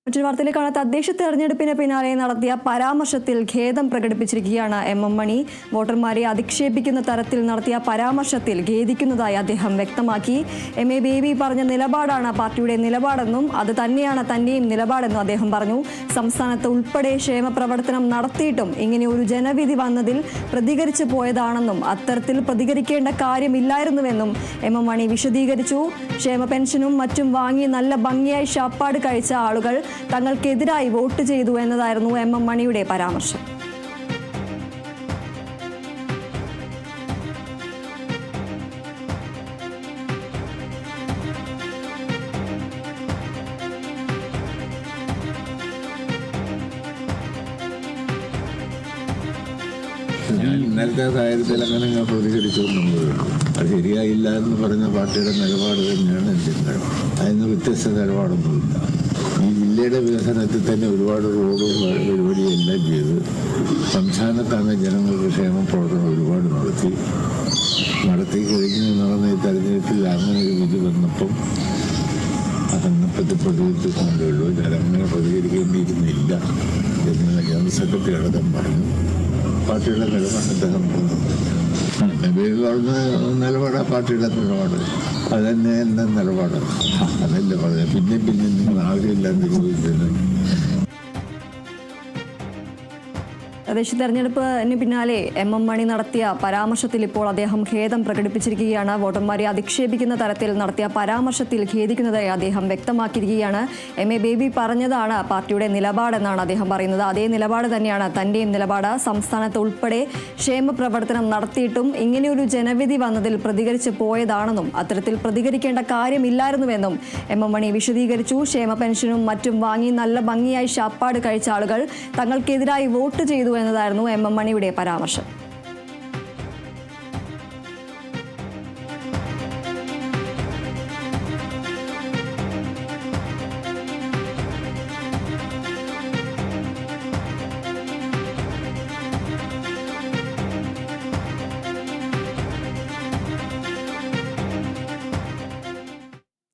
മറ്റൊരു വാർത്തയിലേക്കാണ്. തദ്ദേശ തെരഞ്ഞെടുപ്പിന് പിന്നാലെ നടത്തിയ പരാമർശത്തിൽ ഖേദം പ്രകടിപ്പിച്ചിരിക്കുകയാണ് എം മണി. വോട്ടർമാരെ അധിക്ഷേപിക്കുന്ന തരത്തിൽ നടത്തിയ പരാമർശത്തിൽ ഖേദിക്കുന്നതായി അദ്ദേഹം വ്യക്തമാക്കി. എം എ ബേബി പറഞ്ഞ നിലപാടാണ് പാർട്ടിയുടെ നിലപാടെന്നും അത് തന്നെയാണ് തന്റെയും നിലപാടെന്നും അദ്ദേഹം പറഞ്ഞു. സംസ്ഥാനത്ത് ഉൾപ്പെടെ ക്ഷേമപ്രവർത്തനം നടത്തിയിട്ടും ഇങ്ങനെ ഒരു ജനവിധി വന്നതിൽ പ്രതികരിച്ചു പോയതാണെന്നും അത്തരത്തിൽ പ്രതികരിക്കേണ്ട കാര്യമില്ലായിരുന്നുവെന്നും എം മണി വിശദീകരിച്ചു. ക്ഷേമ പെൻഷനും മറ്റും വാങ്ങി നല്ല ഭംഗിയായി ശാപ്പാട് കഴിച്ച ആളുകൾ തങ്ങൾക്കെതിരായി വോട്ട് ചെയ്തു എന്നതായിരുന്നു എം മണിയുടെ പരാമർശം. ഞാൻ ഇന്നലത്തെ സാഹചര്യത്തിൽ അങ്ങനെ ഞാൻ പ്രതികരിച്ചുകൊണ്ടുള്ളൂ. അത് ശരിയായില്ല എന്ന് പറഞ്ഞ പാർട്ടിയുടെ നിലപാട് തന്നെയാണ് എൻ്റെ നിലപാട്. അതിന് വ്യത്യസ്ത നിലപാടൊന്നുമില്ല. ഈ ജില്ലയുടെ വികസനത്തിൽ തന്നെ ഒരുപാട് റോഡും പരിപാടിയും എല്ലാം ചെയ്ത് സംസ്ഥാനത്താണ് ജനങ്ങൾക്ക് ക്ഷേമ പ്രവർത്തനം ഒരുപാട് നടത്തി കഴിഞ്ഞ് നടന്ന ഈ തെരഞ്ഞെടുപ്പിൽ അങ്ങനെ ഒരു വിധി വന്നപ്പം അതിനെപ്പറ്റി പ്രതികരിച്ചുകൊണ്ടേ ഉള്ളൂ. ജനങ്ങളെ പ്രതികരിക്കേണ്ടിയിരുന്നില്ല എന്ന് ജനറൽ സെക്രട്ടറി അടക്കം പറഞ്ഞു. പാർട്ടിയുടെ നിലപാട് അദ്ദേഹം പറഞ്ഞ നിലപാടാണ് പാർട്ടിയുടെ നിലപാട്. അതന്നെ എൻ്റെ നിലപാട്. അതല്ലേ പറഞ്ഞത്. പിന്നെ നിങ്ങൾ ആവശ്യമില്ലാണ്ട് ചോദിച്ചത്. തദ്ദേശ തെരഞ്ഞെടുപ്പിന് പിന്നാലെ എം മണി നടത്തിയ പരാമർശത്തിൽ ഇപ്പോൾ അദ്ദേഹം ഖേദം പ്രകടിപ്പിച്ചിരിക്കുകയാണ്. വോട്ടർമാരെ അധിക്ഷേപിക്കുന്ന തരത്തിൽ നടത്തിയ പരാമർശത്തിൽ ഖേദിക്കുന്നതായി അദ്ദേഹം വ്യക്തമാക്കിയിരിക്കുകയാണ്. എം എ ബേബി പറഞ്ഞതാണ് പാർട്ടിയുടെ നിലപാടെന്നാണ് അദ്ദേഹം പറയുന്നത്. അതേ നിലപാട് തന്നെയാണ് തന്റെയും നിലപാട്. സംസ്ഥാനത്ത് ഉൾപ്പെടെ ക്ഷേമ പ്രവർത്തനം നടത്തിയിട്ടും ഇങ്ങനെയൊരു ജനവിധി വന്നതിൽ പ്രതികരിച്ച് പോയതാണെന്നും അത്തരത്തിൽ പ്രതികരിക്കേണ്ട കാര്യമില്ലായിരുന്നുവെന്നും എം മണി വിശദീകരിച്ചു. ക്ഷേമ പെൻഷനും മറ്റും വാങ്ങി നല്ല ഭംഗിയായി ശാപ്പാട് കഴിച്ച ആളുകൾ തങ്ങൾക്കെതിരായി വോട്ട് ചെയ്തു എന്നതായിരുന്നു എം മണിയുടെ പരാമർശം.